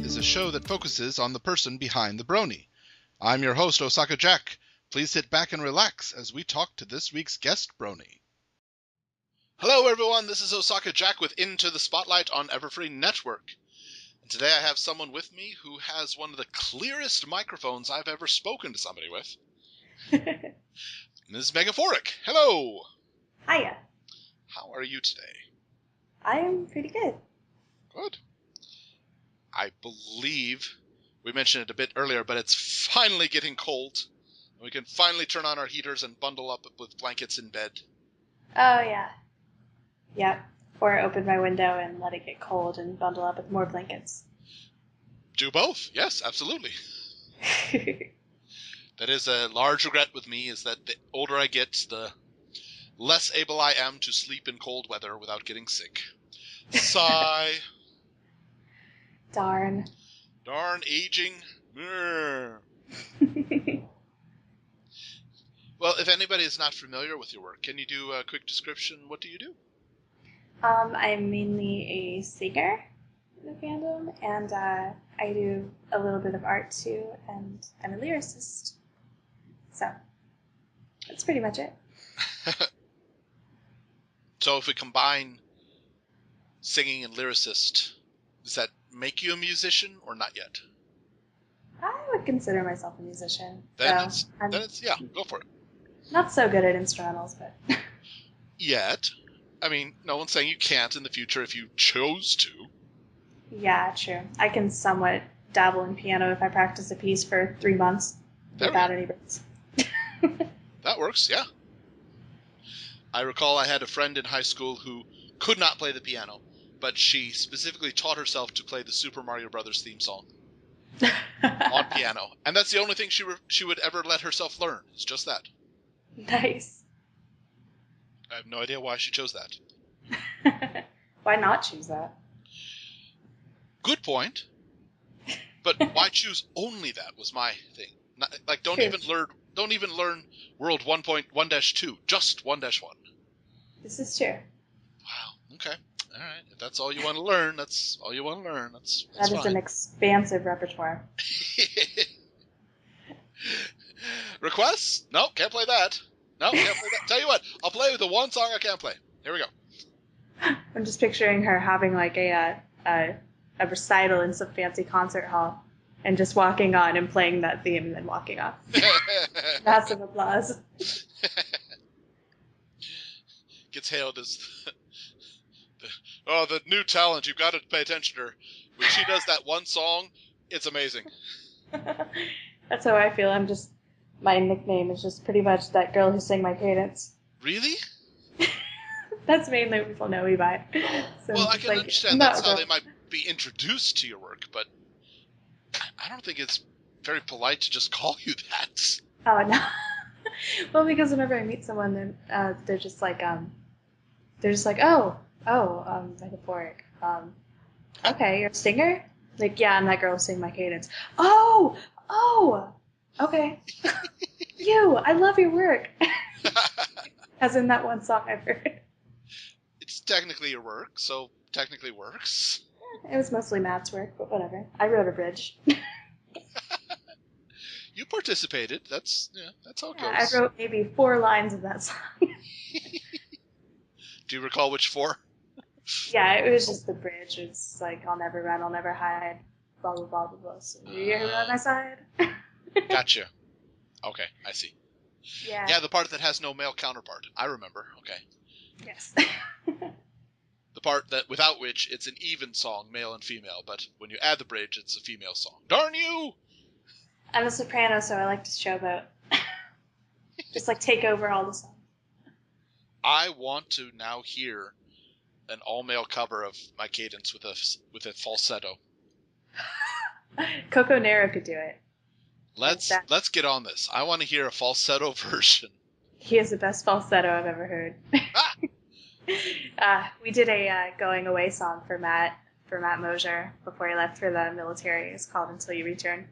is a show that focuses on the person behind the brony. I'm your host, Osaka Jack. Please sit back and relax as we talk to this week's guest brony. Hello everyone, this is Osaka Jack with Into the Spotlight on Everfree Network. And today I have someone with me who has one of the clearest microphones I've ever spoken to somebody with. Ms. Megaphoric, hello! Hiya. How are you today? I'm pretty good. Good. I believe we mentioned it a bit earlier, but it's finally getting cold. We can finally turn on our heaters and bundle up with blankets in bed. Oh, yeah. Yep. Or open my window and let it get cold and bundle up with more blankets. Do both. Yes, absolutely. That is a large regret with me, is that the older I get, the less able I am to sleep in cold weather without getting sick. Sigh. Darn. Darn aging. Well, if anybody is not familiar with your work, can you do a quick description? What do you do? I'm mainly a singer in the fandom, and I do a little bit of art too, and I'm a lyricist. So, that's pretty much it. So if we combine singing and lyricist, does that make you a musician or not yet? I would consider myself a musician. Then so it's yeah, go for it. Not so good at instrumentals, but... Yet. I mean, no one's saying you can't in the future if you chose to. Yeah, true. I can somewhat dabble in piano if I practice a piece for 3 months without any breaks. That works, yeah. I recall I had a friend in high school who could not play the piano, but she specifically taught herself to play the Super Mario Brothers theme song on piano. And that's the only thing she would ever let herself learn. It's just that. Nice. I have no idea why she chose that. Why not choose that? Good point. But why choose only that was my thing. Not, like, don't even learn World 1.1-2, just 1-1. This is true. Wow. Okay. All right. If that's all you want to learn, that's all you want to learn. That's that is fine. An expansive repertoire. Requests? No, can't play that. No, can't play that. Tell you what, I'll play with the one song I can't play. Here we go. I'm just picturing her having like a recital in some fancy concert hall and just walking on and playing that theme and then walking off. Massive applause. Gets hailed as the new talent. You've got to pay attention to her. When she does that one song, it's amazing. That's how I feel. My nickname is just pretty much that girl who sang My Cadence. Really? That's mainly what people know me by. So well, I can understand that's how they might be introduced to your work, but I don't think it's very polite to just call you that. Oh, no. Well, because whenever I meet someone, then they're just like, Megaphoric. Okay, you're a singer? Like, yeah, I'm that girl who sang My Cadence. Oh, okay. I love your work. As in that one song I've heard. It's technically your work, so technically works. It was mostly Matt's work, but whatever. I wrote a bridge. You participated. That's how it goes. I wrote maybe 4 lines of that song. Do you recall which 4? Yeah, it was just the bridge. It's like, I'll never run, I'll never hide, blah, blah, blah, blah, blah. So you're on my side. Gotcha. Okay, I see. Yeah. Yeah, the part that has no male counterpart. I remember. Okay. Yes. The part that without which it's an even song, male and female, but when you add the bridge, it's a female song. Darn you! I'm a soprano, so I like to showboat. Just like take over all the songs. I want to now hear an all-male cover of My Cadence with a falsetto. Coco Nero could do it. Let's get on this. I want to hear a falsetto version. He has the best falsetto I've ever heard. We did a going away song for Matt Mosier before he left for the military. It's called Until You Return.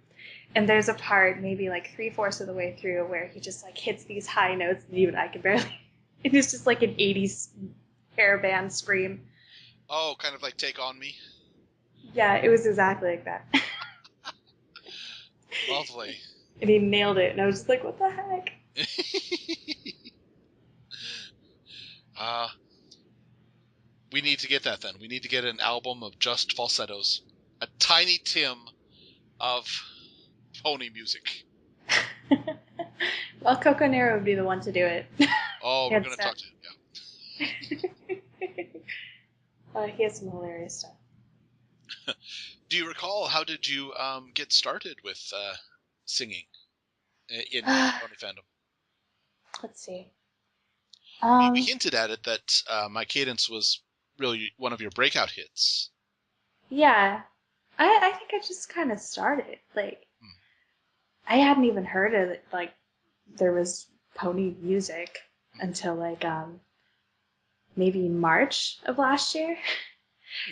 And there's a part, maybe like 3/4 of the way through, where he just like hits these high notes and even I can barely. It is just like an 80s hair band scream. Oh, kind of like Take On Me? Yeah, it was exactly like that. Lovely. And he nailed it, and I was just like, what the heck? We need to get that then. We need to get an album of just falsettos. A Tiny Tim of pony music. Well, Coco Nero would be the one to do it. Oh, we're going to talk to him, yeah. He has some hilarious stuff. Do you recall, how did you get started with singing in pony fandom? Let's see. We hinted at it that My Cadence was really one of your breakout hits. Yeah. I think I just kind of started. Like, I hadn't even heard of it, like, there was pony music until, like, maybe March of last year.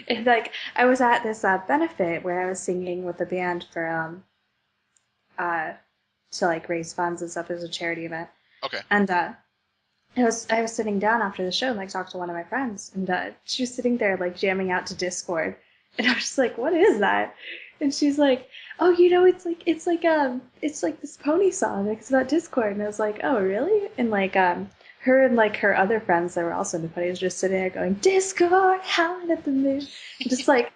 And, like, I was at this benefit where I was singing with the band for, to, like, raise funds and stuff. It was a charity event. Okay. And, I was sitting down after the show and, like, talked to one of my friends. And she was sitting there, like, jamming out to Discord. And I was just like, what is that? And she's like, oh, you know, it's like this pony song. Like, it's about Discord. And I was like, oh, really? And, like, her and, like, her other friends that were also into ponies just sitting there going, Discord, howling at the moon. And just like,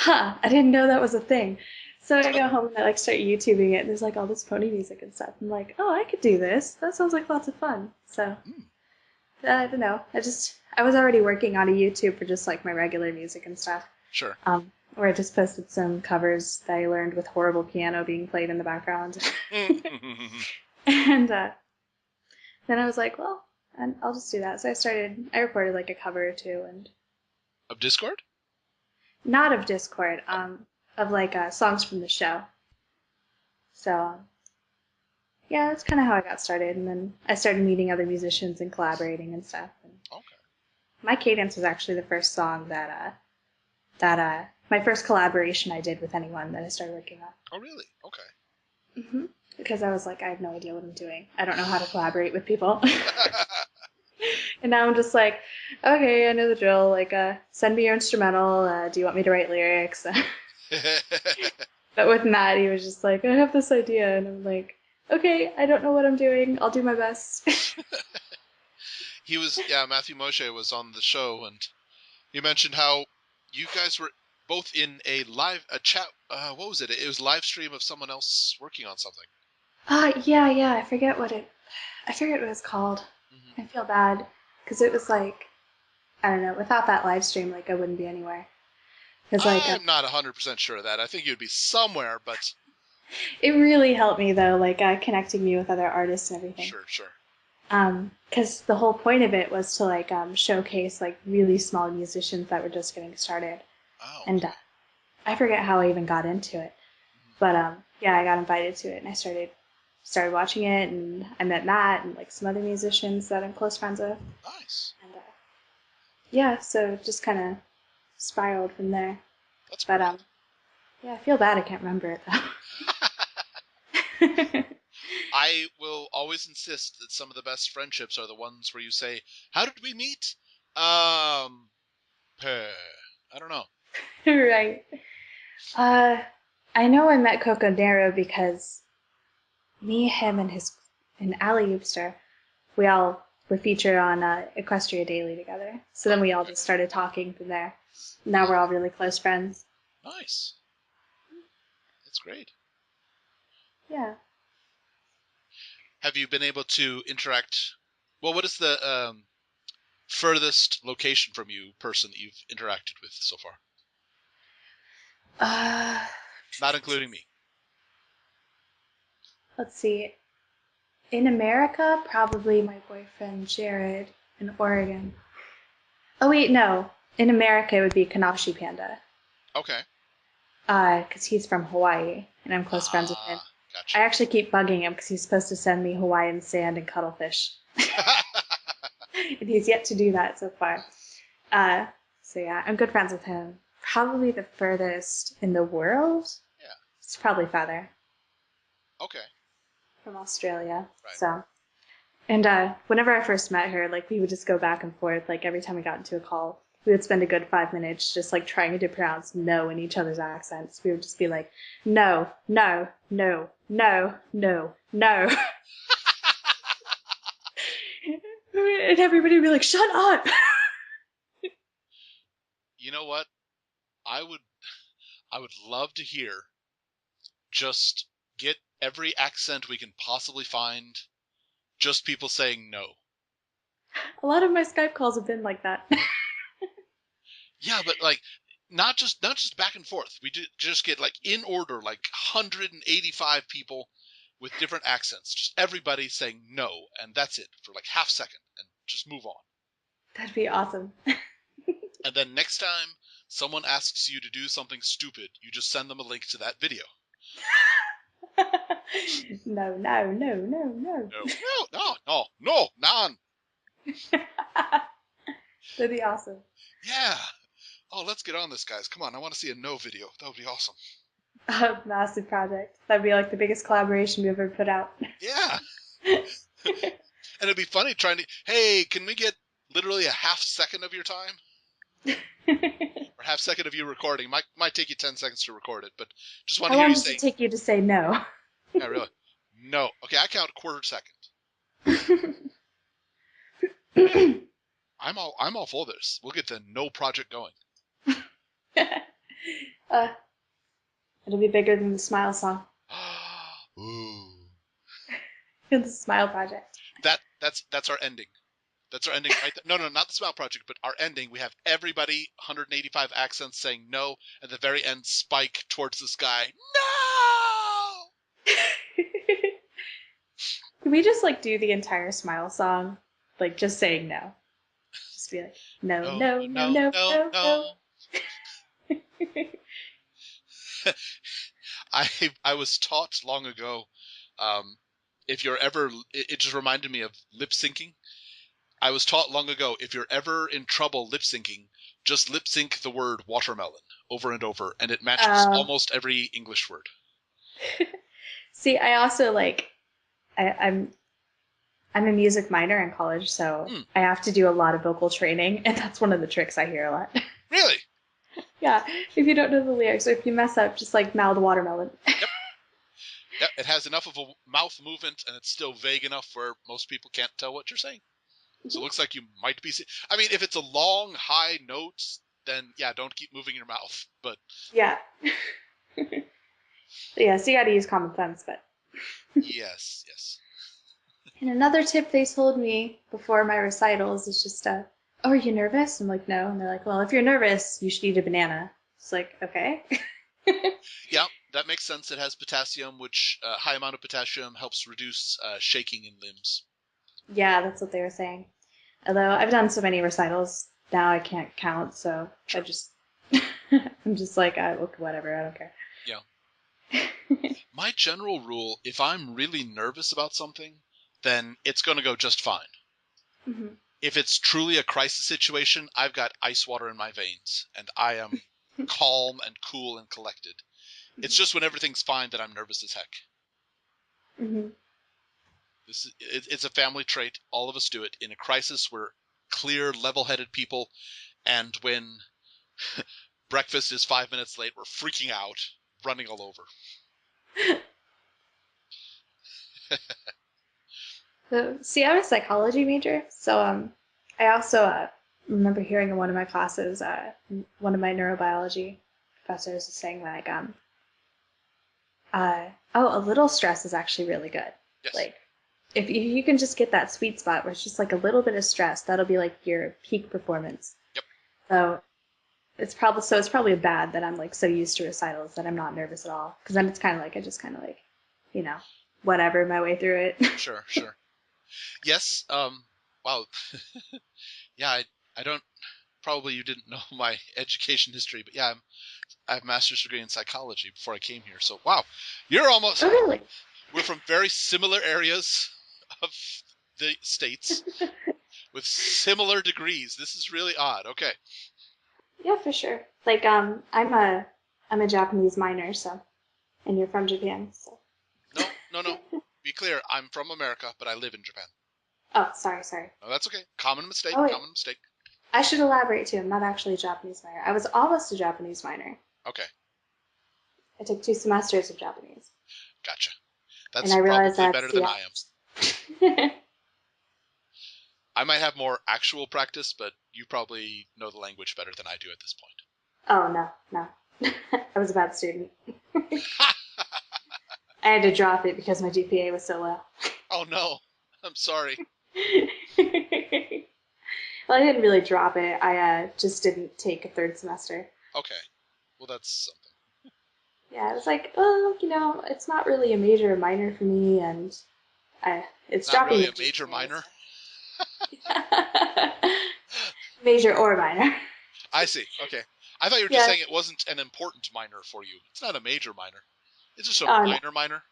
I didn't know that was a thing. So I go home and I, like, start YouTubing it. And there's, like, all this pony music and stuff. I'm like, oh, I could do this. That sounds like lots of fun. So, I don't know. I was already working on a YouTube for just, like, my regular music and stuff. Sure. Where I just posted some covers that I learned with horrible piano being played in the background. And then I was like, well, I'll just do that. So I recorded like a cover or two. And of Discord? Not of Discord, of like songs from the show. So, yeah, that's kind of how I got started. And then I started meeting other musicians and collaborating and stuff. And okay. My Cadence was actually the first song that my first collaboration I did with anyone that I started working on. Oh, really? Okay. Mm-hmm. Because I was like, I have no idea what I'm doing. I don't know how to collaborate with people. And now I'm just like, okay, I know the drill. Like, send me your instrumental. Do you want me to write lyrics? But with Matt, he was just like, I have this idea. And I'm like, okay, I don't know what I'm doing. I'll do my best. Matthew Moshe was on the show, and he mentioned how you guys were both in a chat. What was it? It was a live stream of someone else working on something. Yeah. I forget what it was called. Mm-hmm. I feel bad because it was like, I don't know. Without that live stream, like I wouldn't be anywhere. I'm not 100% sure of that. I think you'd be somewhere, but it really helped me though, like connecting me with other artists and everything. Sure. Because the whole point of it was to like showcase like really small musicians that were just getting started. Oh. Okay. And I forget how I even got into it, but yeah, I got invited to it, and I started watching it, and I met Matt and like some other musicians that I'm close friends with. Nice. And yeah, so it just kind of spiraled from there. That's great. But yeah, I feel bad I can't remember it though. I will always insist that some of the best friendships are the ones where you say, "How did we meet?" I don't know. Right. I know I met Coco Nero because me, him, and Allie Eupster, we all were featured on Equestria Daily together. So then we all just started talking from there. Now we're all really close friends. Nice. That's great. Yeah. Have you been able to interact? Well, what is the furthest location from you person that you've interacted with so far? Not including me. Let's see. In America, probably my boyfriend Jared in Oregon. Oh wait, no. In America, it would be Kanashi Panda. Okay. Because he's from Hawaii, and I'm close friends with him. Gotcha. I actually keep bugging him because he's supposed to send me Hawaiian sand and cuttlefish. And he's yet to do that so far. So yeah, I'm good friends with him. Probably the furthest in the world? Yeah. It's probably Feather. Okay. From Australia. Right. So, and whenever I first met her, like we would just go back and forth. Like every time we got into a call, we would spend a good 5 minutes just like trying to pronounce no in each other's accents. We would just be like, no, no, no, no, no, no. And everybody would be like, shut up. You know what? I would love to hear, just get every accent we can possibly find, just people saying no. A lot of my Skype calls have been like that. Yeah, but like not just back and forth. We just get like in order, like 185 people with different accents. Just everybody saying no, and that's it for like half second, and just move on. That'd be awesome. And then next time someone asks you to do something stupid, you just send them a link to that video. No, no, no, no, no. No, none. That'd be awesome. Yeah. Oh, let's get on this, guys. Come on, I want to see a no video. That would be awesome. A massive project. That'd be like the biggest collaboration we've ever put out. Yeah. And it'd be funny trying to, hey, can we get literally a half second of your time? Or half second of you recording. Might take you 10 seconds to record it, but just want to hear you say. How long does it take you to say no? Yeah, really. No. Okay, I count quarter second. I'm all for this. We'll get the no project going. It'll be bigger than the Smile song. Ooh. The Smile project. That's our ending. That's our ending. Right there. No, not the Smile project, but our ending. We have everybody, 185 accents saying no, and the very end spike towards the sky. No! Can we just like do the entire Smile song, like just saying no? Just be like, no, no, no, no, no, no. I was taught long ago, if you're ever, it just reminded me of lip syncing. I was taught long ago, if you're ever in trouble lip syncing, just lip sync the word watermelon over and over, and it matches almost every English word. See, I also like, I'm a music minor in college, so I have to do a lot of vocal training, and that's one of the tricks I hear a lot. Really? Yeah, if you don't know the lyrics, or if you mess up, just like mouth watermelon. Yep, it has enough of a mouth movement, and it's still vague enough where most people can't tell what you're saying. So it looks like you might be. I mean, if it's a long, high note, then yeah, don't keep moving your mouth. But yeah, yeah. So you got to use common sense, but yes. And another tip they told me before my recitals is just, oh, are you nervous? I'm like, no. And they're like, well, if you're nervous, you should eat a banana. It's like, okay. Yeah, that makes sense. It has potassium, which high amount of potassium helps reduce shaking in limbs. Yeah, that's what they were saying. Although I've done so many recitals, now I can't count, so sure. I'm just like, whatever, I don't care. Yeah. My general rule, if I'm really nervous about something, then it's going to go just fine. Mm-hmm. If it's truly a crisis situation, I've got ice water in my veins, and I am calm and cool and collected. Mm-hmm. It's just when everything's fine that I'm nervous as heck. Mm-hmm. It's a family trait. All of us do it. In a crisis, we're clear, level-headed people, and when breakfast is 5 minutes late, we're freaking out, running all over. See, I'm a psychology major, so I also remember hearing in one of my classes, one of my neurobiology professors was saying like, a little stress is actually really good. Yes. Like, if you can just get that sweet spot where it's just like a little bit of stress, that'll be like your peak performance. Yep. So it's probably bad that I'm like so used to recitals that I'm not nervous at all, because then it's kind of like I just kind of like, whatever my way through it. Sure. Yes. Wow. Yeah. I don't. Probably you didn't know my education history, but yeah, I have a master's degree in psychology before I came here. So wow, you're almost. Oh, really? We're from very similar areas of the states with similar degrees. This is really odd. Okay. Yeah, for sure. Like, I'm a Japanese minor, so, and you're from Japan, so. No. Be clear, I'm from America, but I live in Japan. Oh, sorry. No, that's okay. Common mistake. Oh, common mistake. I should elaborate too. I'm not actually a Japanese minor. I was almost a Japanese minor. Okay, I took 2 semesters of Japanese. gotcha. And That's I realized probably that's better than I am. I might have more actual practice, but you probably know the language better than I do at this point. Oh, no. I was a bad student. I had to drop it because my GPA was so low. Oh no, I'm sorry. Well, I didn't really drop it. I just didn't take a 3rd semester. Okay, well that's something. Yeah, I was like, oh, it's not really a major or minor for me, and it's Not dropping really the a major GPA, minor? so. Major or minor. I see, okay. I thought you were just Yeah. saying it wasn't an important minor for you. It's not a major minor. It's just a Oh, minor minor.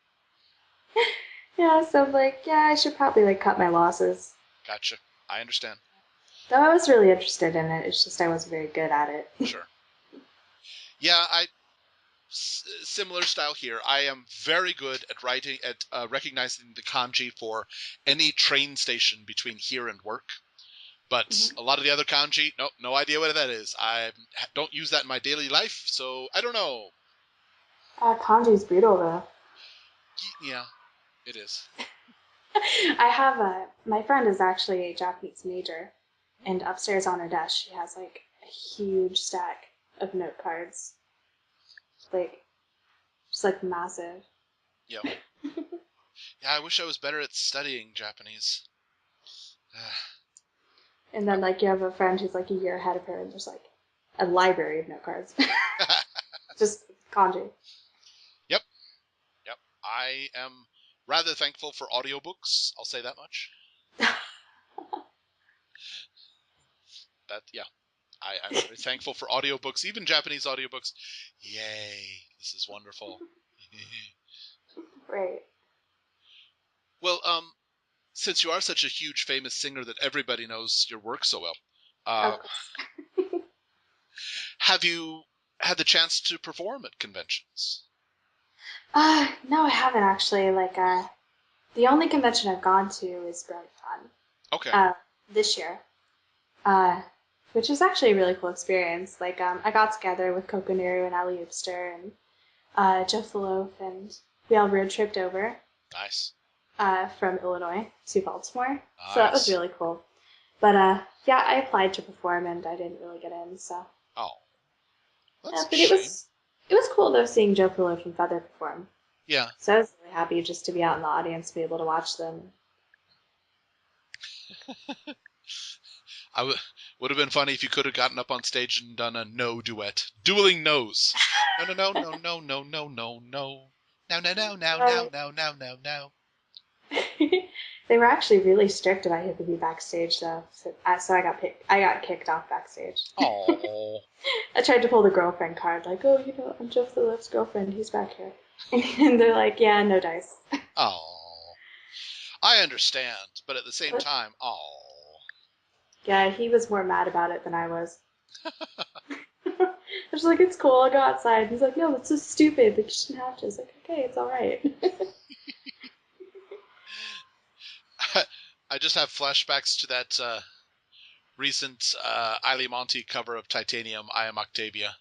Yeah, so I'm like, yeah, I should probably cut my losses. Gotcha. I understand. Though I was really interested in it, it's just I wasn't very good at it. Sure. Yeah, similar style here. I am very good at recognizing the kanji for any train station between here and work. But a lot of the other kanji, no idea what that is. I don't use that in my daily life, so I don't know. Kanji's brutal, though. Yeah, it is. I have my friend is actually a Japanese major, and upstairs on her desk she has a huge stack of note cards, just massive. Yeah. Yeah, I wish I was better at studying Japanese. And then you have a friend who's a year ahead of her, and there's a library of note cards, just kanji. Yep. I am rather thankful for audiobooks. I'll say that much. I'm very thankful for audiobooks, even Japanese audiobooks. Yay, this is wonderful. Right. Well, since you are such a huge famous singer that everybody knows your work so well, have you had the chance to perform at conventions? No, I haven't actually. The only convention I've gone to is BronyCon. Okay. This year. Which was actually a really cool experience. I got together with Kokonaru and Ali Upster and Jeff the Loaf, and we all road tripped over. Nice. From Illinois to Baltimore. Nice. So that was really cool. But yeah, I applied to perform and I didn't really get in. So. Oh. That's but a shame. it was cool though seeing Jeff the Loaf and Feather perform. Yeah. So I was really happy just to be out in the audience, be able to watch them. Would have been funny if you could have gotten up on stage and done a no duet. Dueling no's. No. No. They were actually really strict about who could be backstage, though. So I got kicked off backstage. Oh. I tried to pull the girlfriend card, I'm Jeff the Loaf's girlfriend. He's back here, and they're like, yeah, no dice. Oh. I understand, but at the same time, oh. Yeah, he was more mad about it than I was. I was like, it's cool, I'll go outside. He's like, no, that's so stupid. You shouldn't have to. I was like, okay, it's all right. I just have flashbacks to that recent Eiley Monty cover of Titanium, I Am Octavia.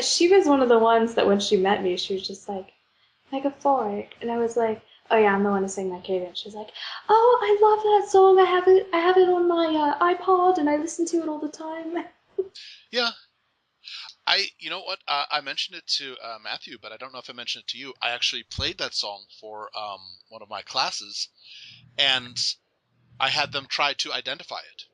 She was one of the ones that when she met me, she was just like, Megaphoric. And I was like, oh yeah, I'm the one to sing My Cadence. She's like, oh, I love that song. I have it on my iPod and I listen to it all the time. Yeah. You know what? I mentioned it to Matthew, but I don't know if I mentioned it to you. I actually played that song for one of my classes, and I had them try to identify it.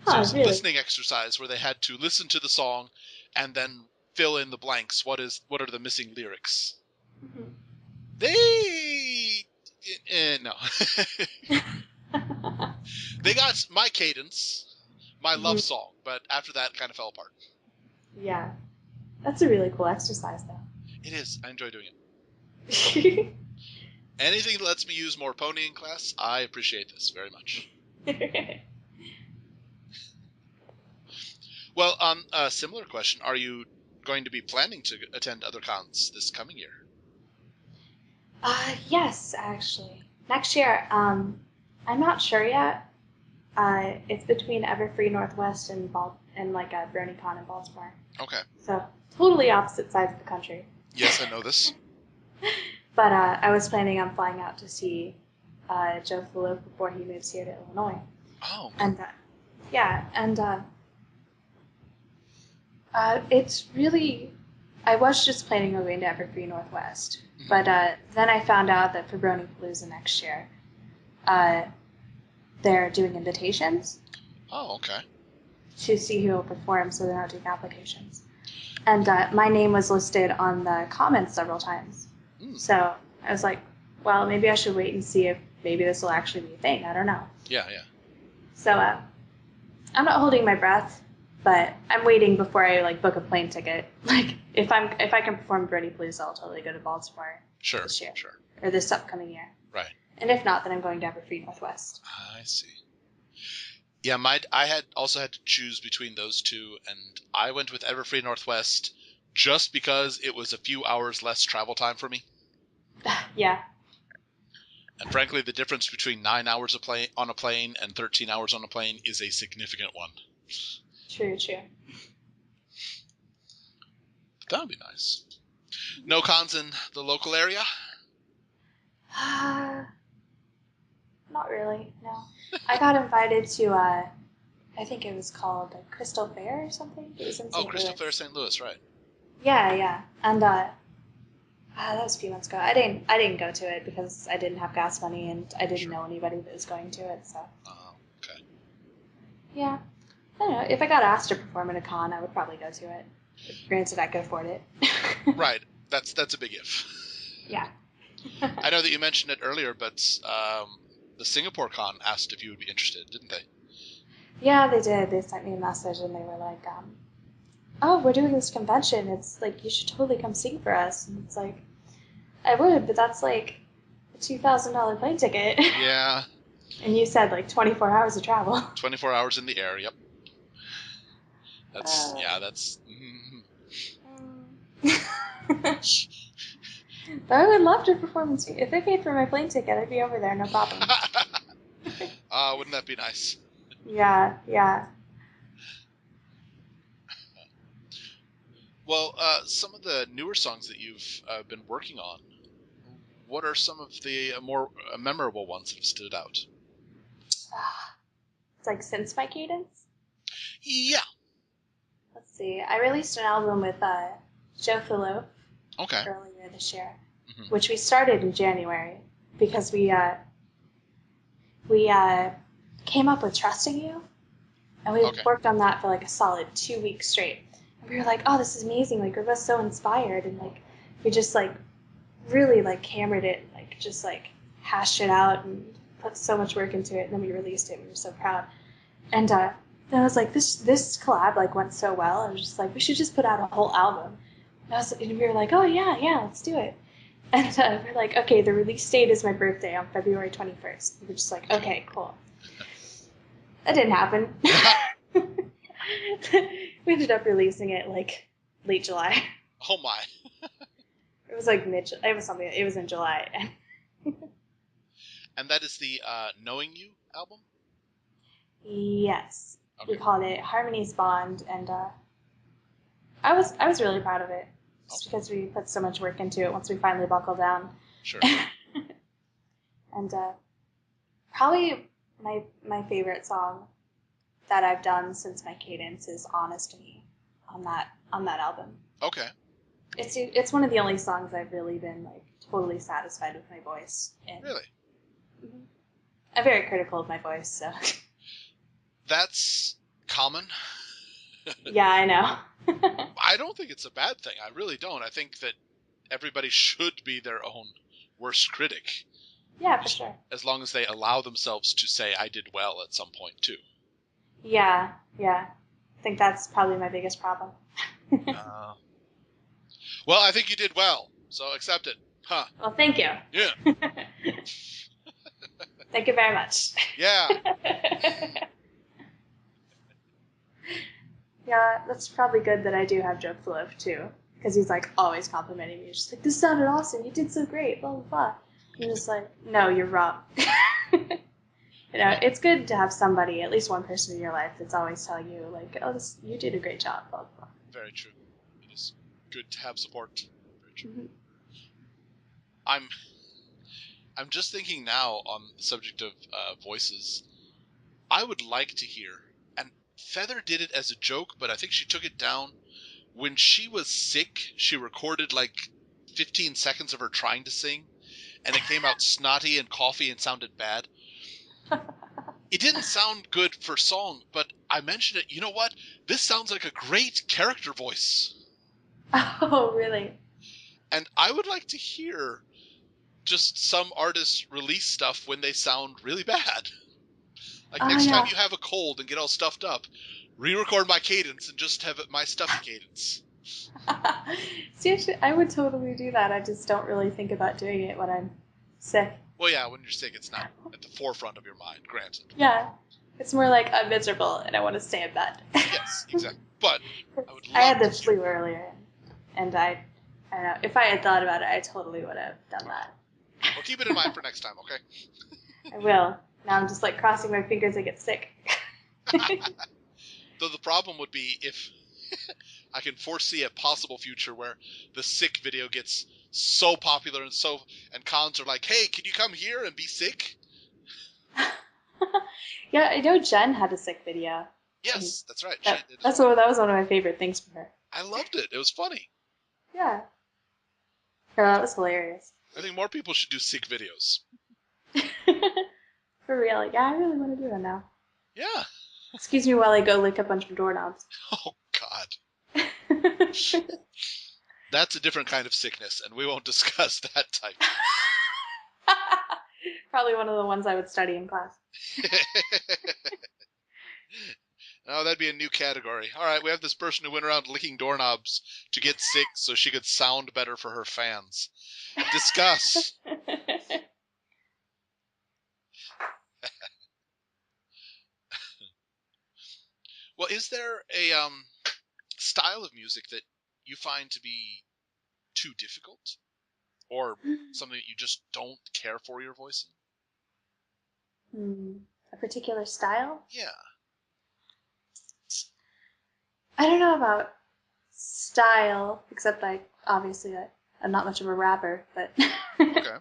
So it's a listening exercise where they had to listen to the song and then fill in the blanks. What are the missing lyrics? Mm-hmm. No. They got My Cadence, my love song, but after that, it kind of fell apart. Yeah. That's a really cool exercise, though. It is. I enjoy doing it. Anything that lets me use more pony in class, I appreciate this very much. Well, a similar question. Are you going to be planning to attend other cons this coming year? Yes, actually. Next year. I'm not sure yet. It's between Everfree Northwest and like a BronyCon in Baltimore. Okay. So totally opposite sides of the country. Yes, I know this. But I was planning on flying out to see Joe Philip before he moves here to Illinois. Oh. And it's really, I was just planning on going to Everfree Northwest, but then I found out that for Bronypalooza next year, they're doing invitations. Oh, okay. To see who will perform, so they're not doing applications. And my name was listed on the comments several times. So I was like, well, maybe I should wait and see if maybe this will actually be a thing. I don't know. Yeah. So I'm not holding my breath, but I'm waiting before I like book a plane ticket. Like if I can perform Bronypalooza, I'll totally go to Baltimore this year. Sure. Or this upcoming year. Right. And if not, then I'm going to Everfree Northwest. I see. Yeah, I had to choose between those two, and I went with Everfree Northwest just because it was a few hours less travel time for me. Yeah. And frankly, the difference between 9 hours on a plane and 13 hours on a plane is a significant one. True. That would be nice. No cons in the local area? Not really, no. I got invited to, I think it was called Crystal Fair or something. It was in St. Crystal Louis. Fair, St. Louis, right. Yeah. And that was a few months ago. I didn't go to it because I didn't have gas money and I didn't know anybody that was going to it, so. Oh, okay. Yeah. I don't know. If I got asked to perform at a con, I would probably go to it. Granted, I could afford it. Right. That's a big if. Yeah. I know that you mentioned it earlier, but the Singapore con asked if you would be interested, didn't they? Yeah, they did. They sent me a message and they were like, oh, we're doing this convention. It's like, you should totally come sing for us. And it's like, I would, but that's like a $2,000 plane ticket. Yeah. And you said like 24 hours of travel. 24 hours in the air, yep. That's. But I would love to perform. If they paid for my plane ticket, I'd be over there, no problem. Wouldn't that be nice? Yeah. Well, some of the newer songs that you've been working on, what are some of the more memorable ones that have stood out? It's like since My Cadence? Yeah. Let's see. I released an album with Joe Philip earlier this year, which we started in January because we came up with Trusting You, and we worked on that for like a solid 2 weeks straight. And we were like, oh, this is amazing. Like, we're both so inspired. And like, we just like really like hammered it, like just like hashed it out and put so much work into it. And then we released it. We were so proud. And then I was like, this collab like went so well. I was just like, we should just put out a whole album. And we were like, oh yeah, let's do it. And we're like, okay, the release date is my birthday on February 21st. We were just like, okay, cool. That didn't happen. We ended up releasing it like late July. Oh my. It was like it was in July. And that is the Knowing You album? Yes. Okay. We called it Harmony's Bond, and I was really proud of it. Just because we put so much work into it once we finally buckled down. Sure. And probably my favorite song that I've done since My Cadence is Honest Me on that album. Okay. It's one of the only songs I've really been like totally satisfied with my voice in. Really? Mm-hmm. I'm very critical of my voice, so. That's common. Yeah, I know. I don't think it's a bad thing. I really don't. I think that everybody should be their own worst critic. Yeah, for sure. As long as they allow themselves to say, I did well at some point, too. Yeah. I think that's probably my biggest problem. Well, I think you did well, so accept it. Huh. Well, thank you. Yeah. Thank you very much. Yeah. Yeah, that's probably good that I do have Joe Philip, too. Because he's, like, always complimenting me. He's just like, this sounded awesome. You did so great. Blah, blah, blah. And I'm just like, no, you're wrong. And it's good to have somebody, at least one person in your life, that's always telling you, like, oh, you did a great job, blah, blah, blah. Very true. It is good to have support. Very true. Mm-hmm. I'm just thinking now on the subject of voices. I would like to hear, and Feather did it as a joke, but I think she took it down. When she was sick, she recorded like 15 seconds of her trying to sing, and it came out snotty and coughy and sounded bad. It didn't sound good for song, but I mentioned it. You know what? This sounds like a great character voice. Oh, really? And I would like to hear just some artists release stuff when they sound really bad. Like next time you have a cold and get all stuffed up, re-record My Cadence and just have it my stuffy cadence. See, actually, I would totally do that. I just don't really think about doing it when I'm sick. Well, yeah, when you're sick, it's not at the forefront of your mind, granted. Yeah. It's more like I'm miserable and I want to stay in bed. Yes, exactly. But I would love I had the flu earlier, and I don't know, if I had thought about it, I totally would have done that. Well, keep it in mind for next time, okay? I will. Now I'm just like crossing my fingers I get sick. Though the problem would be if I can foresee a possible future where the sick video gets so popular and cons are like, hey, can you come here and be sick? Yeah, I know Jen had a sick video. Yes, that's right. That was one of my favorite things from her. I loved it. It was funny. Yeah. Oh, that was hilarious. I think more people should do sick videos. For real. Yeah, I really want to do that now. Yeah. Excuse me while I go lick a bunch of doorknobs. Oh, God. That's a different kind of sickness, and we won't discuss that type. Probably one of the ones I would study in class. Oh, that'd be a new category. All right, we have this person who went around licking doorknobs to get sick so she could sound better for her fans. Discuss. Well, is there a style of music that you find to be too difficult? Or something that you just don't care for your voice in? A particular style? Yeah. I don't know about style, except obviously I'm not much of a rapper, but Okay.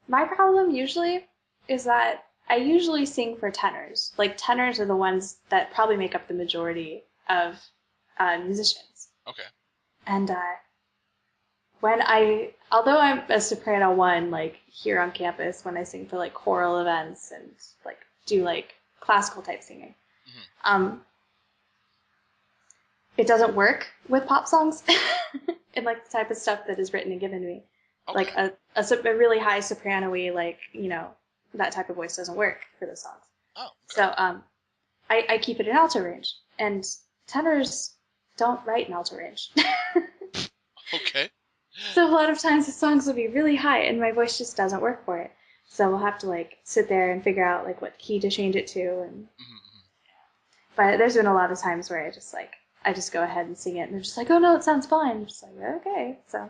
My problem usually is that I usually sing for tenors. Like tenors are the ones that probably make up the majority of musicians. Okay. And although I'm a soprano one, like here on campus, when I sing for like choral events and like do like classical type singing, it doesn't work with pop songs and like the type of stuff that is written and given to me. Okay. Like a really high soprano-y, like, that type of voice doesn't work for the songs. Oh, okay. So I keep it in alto range, and tenors don't write in alto range. Okay. So a lot of times the songs will be really high, and my voice just doesn't work for it. So we'll have to like sit there and figure out like what key to change it to, and but there's been a lot of times where I just go ahead and sing it, and they're just like, oh no, it sounds fine. I'm just like, okay, so.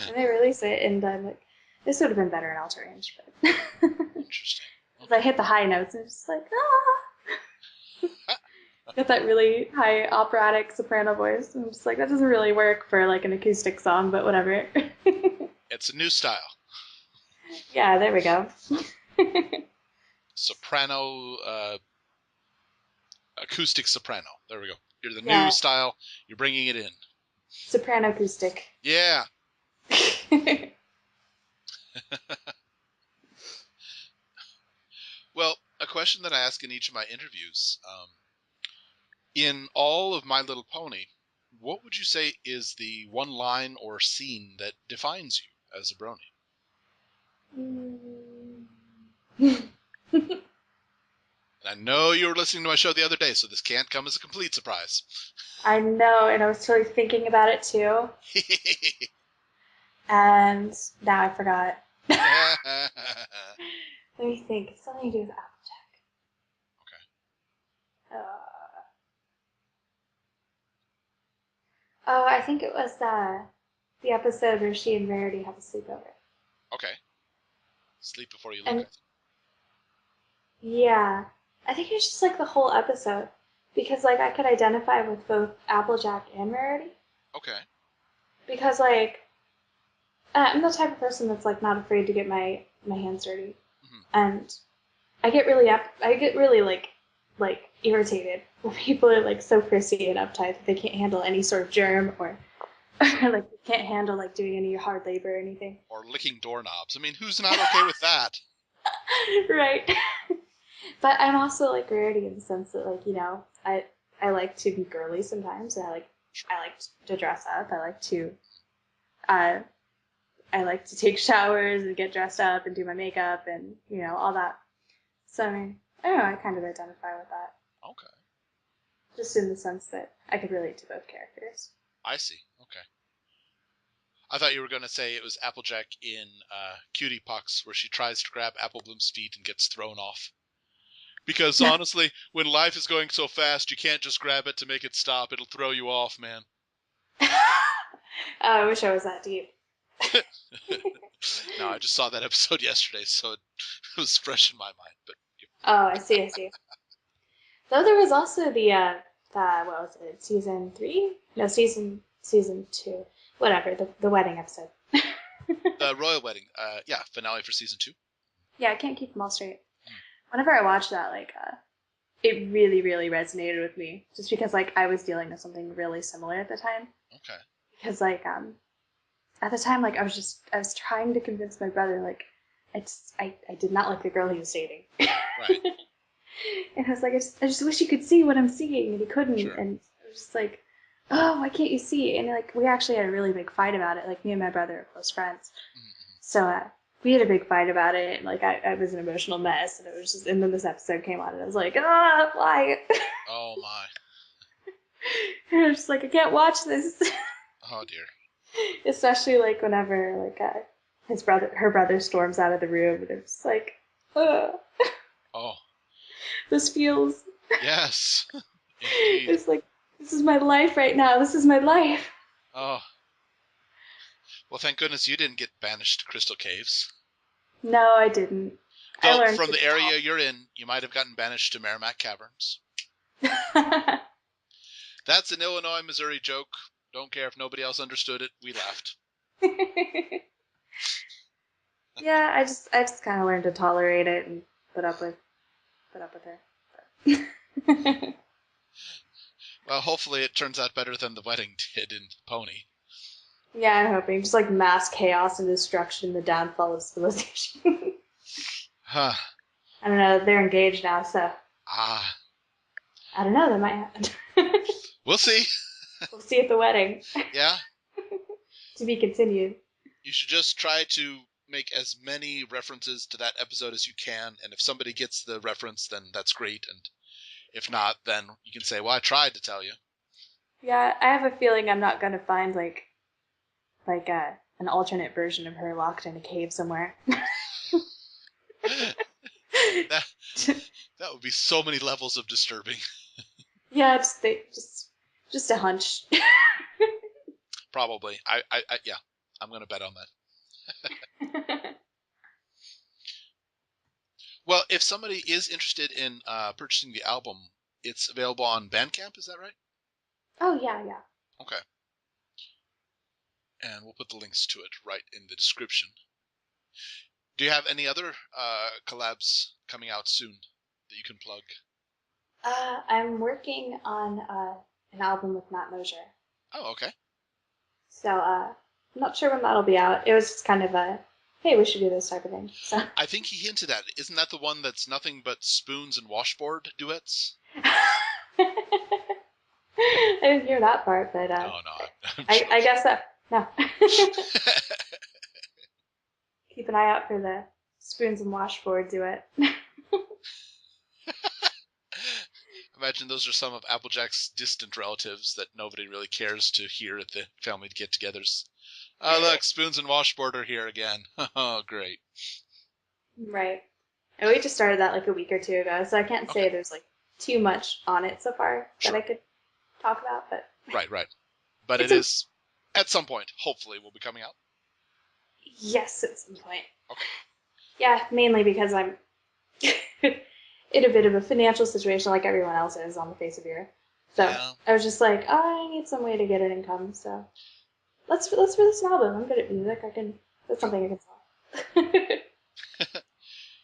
And they release it, and I'm like, this would have been better in alto range. But Interesting. Okay. I hit the high notes, and it's just like, Got that really high operatic soprano voice. I'm just like, that doesn't really work for like an acoustic song, but whatever. It's a new style. Yeah, there we go. Soprano, acoustic soprano. There we go. You're the new style. You're bringing it in. Soprano acoustic. Yeah. Well, a question that I ask in each of my interviews, in all of My Little Pony, what would you say is the one line or scene that defines you as a brony? And I know you were listening to my show the other day, so this can't come as a complete surprise. I know, and I was totally thinking about it too. And now I forgot. Let me think. It's something to do with Applejack. Okay. Oh, I think it was the episode where she and Rarity have a sleepover. Okay. Sleep before you look. And yeah, I think it's just like the whole episode because like I could identify with both Applejack and Rarity Okay. because like I'm the type of person that's like not afraid to get my hands dirty, and I get really like irritated when people are like so prissy and uptight that they can't handle any sort of germ or like they can't handle like doing any hard labor or anything. Or licking doorknobs. I mean, who's not okay with that? Right. But I'm also like Rarity in the sense that like, you know, I like to be girly sometimes and I like to dress up. Uh I like to take showers and get dressed up and do my makeup and, you know, all that. So I mean, I don't know, I kind of identify with that. Okay. Just in the sense that I could relate to both characters. I see. Okay. I thought you were going to say it was Applejack in Cutie Pucks, where she tries to grab Applebloom's feet and gets thrown off. Because honestly, when life is going so fast, you can't just grab it to make it stop. It'll throw you off, man. I wish I was that deep. No, I just saw that episode yesterday, so it was fresh in my mind. But Oh, I see. Though there was also the what was it? Season 3? No, season 2. Whatever, the wedding episode. the Royal Wedding, finale for season 2. Yeah, I can't keep them all straight. Whenever I watched that, like, it really, really resonated with me, just because like I was dealing with something really similar at the time. Okay. Because like at the time, like I was trying to convince my brother, like, I did not like the girl he was dating. Right. And I was like, I just wish you could see what I'm seeing, and he couldn't. Sure. And I was just like, oh, why can't you see? And like we actually had a really big fight about it. Like me and my brother are close friends, so we had a big fight about it. And like I was an emotional mess, and it was just. And then this episode came on, and I was like, why? Oh my. And I was just like, I can't watch this. Oh dear. Especially like whenever like her brother storms out of the room, and it's like, ugh. Oh. This feels. Yes. Indeed. It's like, this is my life right now. This is my life. Oh. Well, thank goodness you didn't get banished to Crystal Caves. No, I didn't. Though from the area you're in, you might have gotten banished to Merrimack Caverns. That's an Illinois, Missouri joke. Don't care if nobody else understood it. We laughed. Yeah, I just kind of learned to tolerate it and put up with her. Well, hopefully it turns out better than the wedding did in Pony. Yeah, I'm hoping. Just like mass chaos and destruction, the downfall of civilization. Huh. I don't know. They're engaged now, so. Ah. I don't know. That might happen. We'll see. We'll see at the wedding. Yeah. To be continued. You should just try to make as many references to that episode as you can, and if somebody gets the reference, then that's great, and if not, then you can say, well, I tried to tell you. Yeah, I have a feeling I'm not going to find like an alternate version of her locked in a cave somewhere. that would be so many levels of disturbing. Yeah, just a hunch. Probably. Yeah, I'm going to bet on that. Well, if somebody is interested in purchasing the album, it's available on Bandcamp, is that right? Oh, yeah. Okay. And we'll put the links to it right in the description. Do you have any other collabs coming out soon that you can plug? I'm working on an album with Matt Mosier. Oh, okay. So I'm not sure when that'll be out. It was just kind of a, hey, we should do this type of thing. So I think he hinted at it. Isn't that the one that's nothing but spoons and washboard duets? I didn't hear that part, but No. I guess so. No. Keep an eye out for the spoons and washboard duet. Imagine those are some of Applejack's distant relatives that nobody really cares to hear at the family get-togethers. Oh, look, spoons and washboard are here again. Oh, great. Right. And we just started that like a week or two ago, so I can't say there's like too much on it so far that I could talk about, but Right. But it is, at some point, hopefully, will be coming out. Yes, at some point. Okay. Yeah, mainly because I'm in a bit of a financial situation like everyone else is on the face of the earth. So Yeah. I was just like, oh, I need some way to get an income. So let's release an album. I'm good at music. That's something I can sell.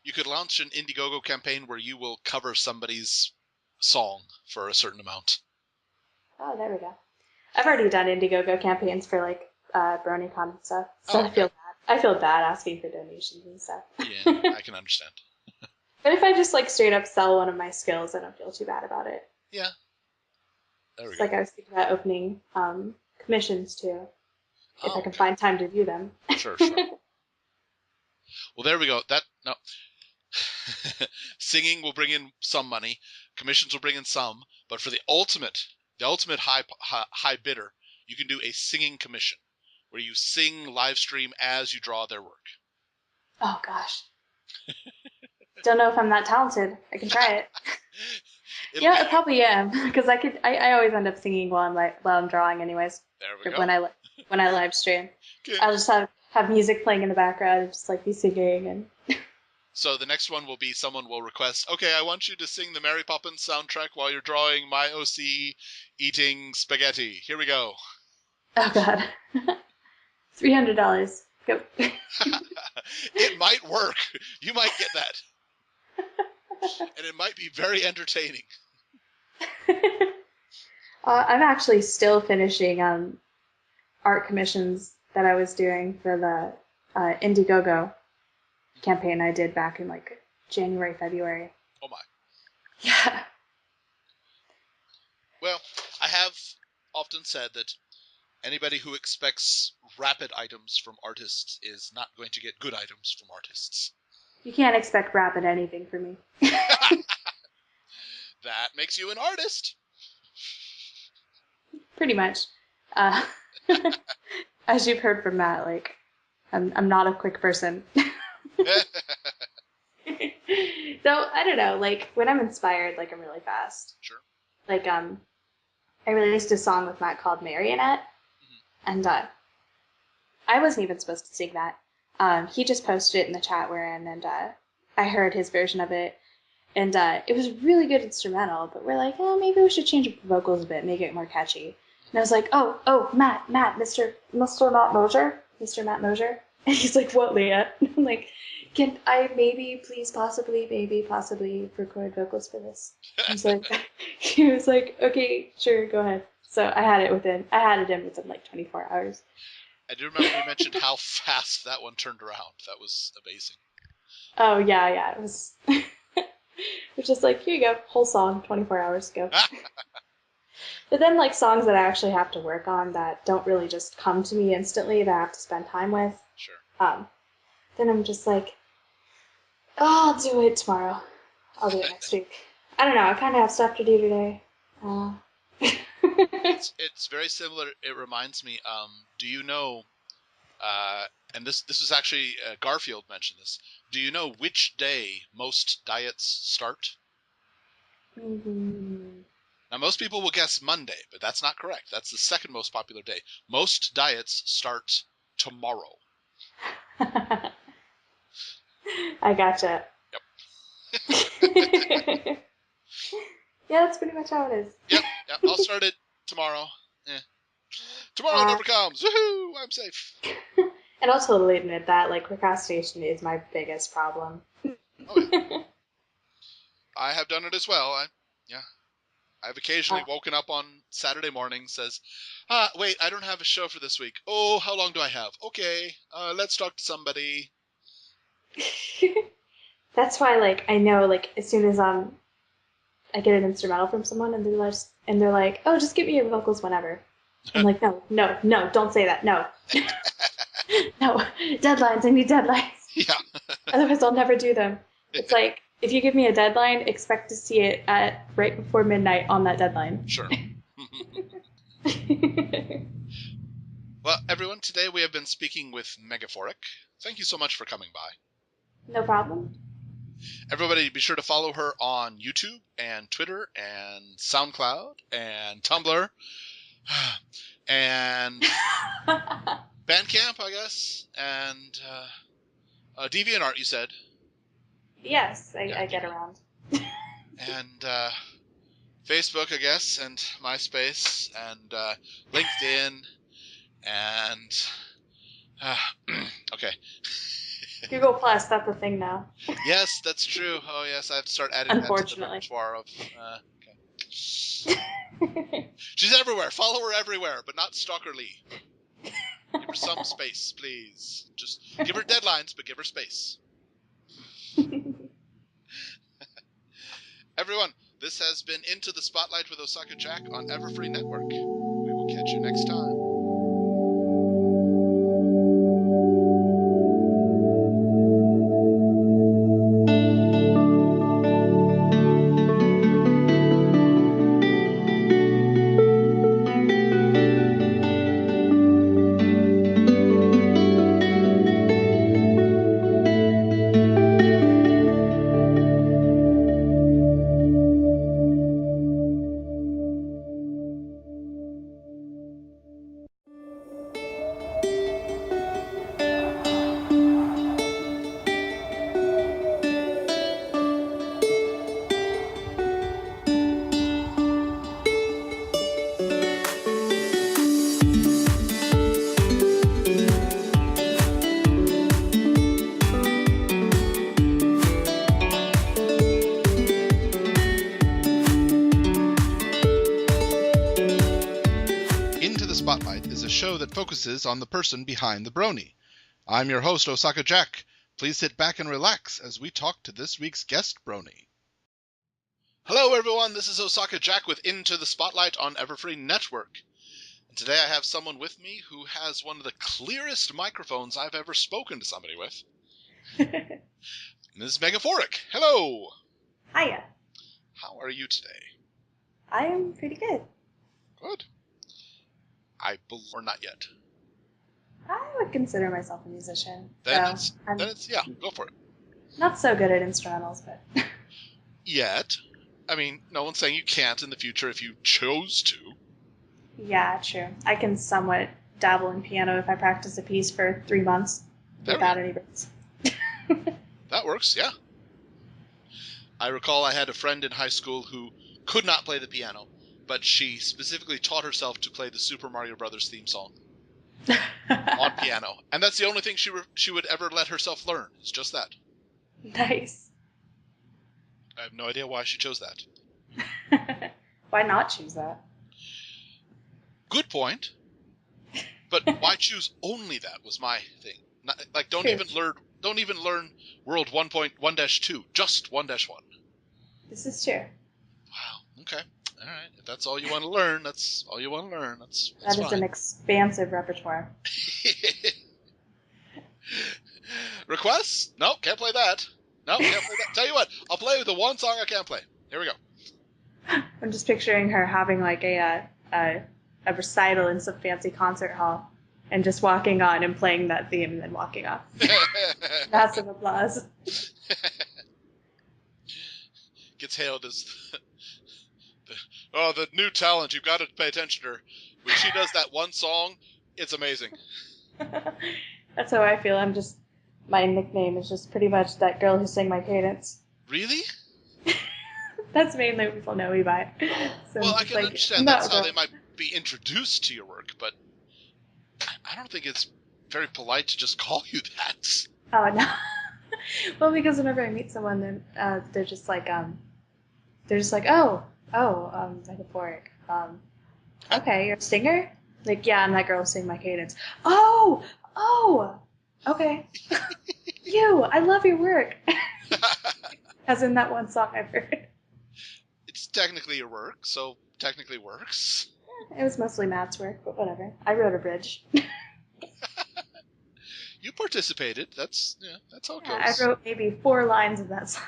You could launch an Indiegogo campaign where you will cover somebody's song for a certain amount. Oh, there we go. I've already done Indiegogo campaigns for like BronyCon and stuff, so I feel bad. I feel bad asking for donations and stuff. Yeah, I can understand. But if I just like straight up sell one of my skills, I don't feel too bad about it. Yeah. There we It's go. like I was thinking about opening commissions too, if I can find time to do them. Sure. Well, there we go. No. Singing will bring in some money. Commissions will bring in some. But for the ultimate high bidder, you can do a singing commission where you sing live stream as you draw their work. Oh gosh. Don't know if I'm that talented. I can try it. I probably am because I always end up singing while I'm drawing, anyways. There we go. When I live stream, Good. I'll just have music playing in the background and just like be singing and. So the next one will be someone will request, okay, I want you to sing the Mary Poppins soundtrack while you're drawing my OC eating spaghetti. Here we go. Oh God. $300. Go. It might work. You might get that. And it might be very entertaining. I'm actually still finishing art commissions that I was doing for the Indiegogo campaign I did back in like January, February. Oh my. Yeah. Well, I have often said that anybody who expects rapid items from artists is not going to get good items from artists. You can't expect rapid anything from me. That makes you an artist. Pretty much. As you've heard from Matt, like I'm not a quick person. So I don't know, like when I'm inspired, like I'm really fast. Sure. Like I released a song with Matt called Marionette, and I wasn't even supposed to sing that. He just posted it in the chat we're in, and I heard his version of it, and it was a really good instrumental. But we're like, oh, maybe we should change the vocals a bit, make it more catchy. And I was like, oh, Matt, Mr. Matt Mosier, and he's like, what, Leah? And I'm like, can I maybe, please, possibly record vocals for this? He was like, okay, sure, go ahead. So I had it in within like 24 hours. I do remember you mentioned how fast that one turned around. That was amazing. Oh yeah, it was. It was just like, here you go, whole song, 24 hours ago. But then like songs that I actually have to work on that don't really just come to me instantly, that I have to spend time with. Sure. Then I'm just like, oh, I'll do it tomorrow. I'll do it next week. I don't know. I kind of have stuff to do today. It's very similar. It reminds me. Do you know? And this was actually Garfield mentioned this. Do you know which day most diets start? Mm-hmm. Now, most people will guess Monday, but that's not correct. That's the second most popular day. Most diets start tomorrow. I gotcha. Yep. Yeah, that's pretty much how it is. Yep. I'll start it tomorrow. Tomorrow never comes. Woohoo! I'm safe. And I'll totally admit that, like, procrastination is my biggest problem. Oh, yeah. I have done it as well. I've occasionally woken up on Saturday morning, says, wait, I don't have a show for this week. Oh, how long do I have? Okay, let's talk to somebody. That's why, like, I know, like, as soon as I get an instrumental from someone and they're like, oh, just give me your vocals whenever. I'm like, no, don't say that, no. No, deadlines, I need deadlines. Yeah. Otherwise I'll never do them. It's like, if you give me a deadline, expect to see it at right before midnight on that deadline. Sure. Well, everyone, today we have been speaking with Megaphoric. Thank you so much for coming by. No problem. Everybody, be sure to follow her on YouTube and Twitter and SoundCloud and Tumblr and Bandcamp, I guess, and DeviantArt, you said. Yes, I get around. And Facebook, I guess, and MySpace, and LinkedIn, and okay. Google Plus, that's a thing now. Yes, that's true. Oh yes, I have to start adding that to the repertoire of. Okay. She's everywhere. Follow her everywhere, but not Stalker Lee. Give her some space, please. Just give her deadlines, but give her space. Everyone, this has been Into the Spotlight with Osaka Jack on Everfree Network. We will catch you next time. Spotlight is a show that focuses on the person behind the brony. I'm your host, Osaka Jack. Please sit back and relax as we talk to this week's guest brony. Hello, everyone. This is Osaka Jack with Into the Spotlight on Everfree Network. And today I have someone with me who has one of the clearest microphones I've ever spoken to somebody with. Ms. Megaphoric. Hello. Hiya. How are you today? I am pretty good. Good. Or not yet. I would consider myself a musician. Then it's yeah, go for it. Not so good at instrumentals, but yet. I mean, no one's saying you can't in the future if you chose to. Yeah, true. I can somewhat dabble in piano if I practice a piece for 3 months without any breaks. That works, yeah. I recall I had a friend in high school who could not play the piano, but she specifically taught herself to play the Super Mario Brothers theme song on piano. And that's the only thing she would ever let herself learn. It's just that. Nice. I have no idea why she chose that. Why not choose that? Good point. But why choose only that was my thing. Not, like don't even learn World 1.1-2, just 1-1. This is true. Wow. Okay. All right. If that's all you want to learn, that's all you want to learn. That's that is fine. An expansive repertoire. Requests? No, can't play that. No, can't play that. Tell you what, I'll play the one song I can't play. Here we go. I'm just picturing her having like a recital in some fancy concert hall and just walking on and playing that theme and then walking off. Massive applause. Gets hailed as the new talent. You've got to pay attention to her. When she does that one song, it's amazing. That's how I feel. My nickname is just pretty much that girl who sang My Cadence. Really? That's mainly what people know me by. So well, I can understand that's how they might be introduced to your work, but I don't think it's very polite to just call you that. Oh, no. Well, because whenever I meet someone, then they're just like, Megaphoric. Okay, you're a singer? Like, yeah, I'm that girl who sang My Cadence. Oh, okay. I love your work. As in that one song I've heard. It's technically your work, so technically works. It was mostly Matt's work, but whatever. I wrote a bridge. You participated. That's how it goes. I wrote maybe 4 lines of that song.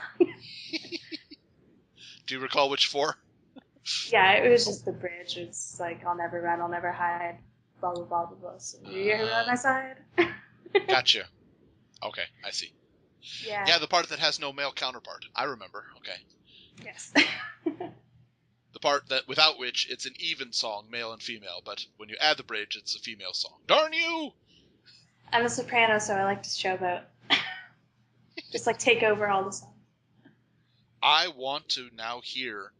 Do you recall which 4? Yeah, it was just the bridge. It's like, I'll never run, I'll never hide, blah, blah, blah, blah, blah. So you're on my side. Gotcha. Okay, I see. Yeah. Yeah, the part that has no male counterpart. I remember. Okay. Yes. The part that without which it's an even song, male and female, but when you add the bridge, it's a female song. Darn you! I'm a soprano, so I like to showboat. Just like take over all the songs. I want to now hear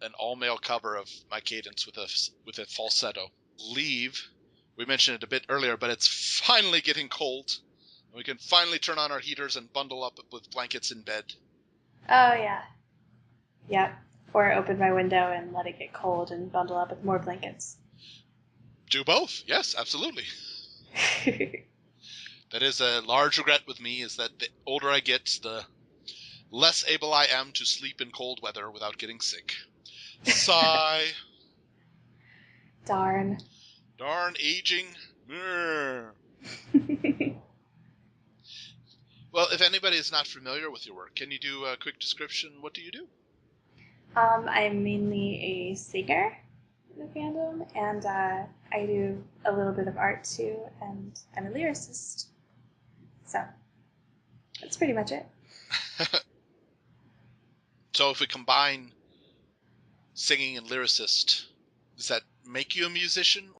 an all-male cover of My Cadence with a falsetto. We mentioned it a bit earlier, but it's finally getting cold. We can finally turn on our heaters and bundle up with blankets in bed. Oh, yeah. Yep. Or open my window and let it get cold and bundle up with more blankets. Do both. Yes, absolutely. That is a large regret with me, is that the older I get, the less able I am to sleep in cold weather without getting sick. Sigh. Darn. Darn aging. Well, if anybody is not familiar with your work, can you do a quick description? What do you do? I'm mainly a singer in the fandom, and I do a little bit of art too, and I'm a lyricist. So that's pretty much it. So if we combine singing and lyricist, does that make you a musician?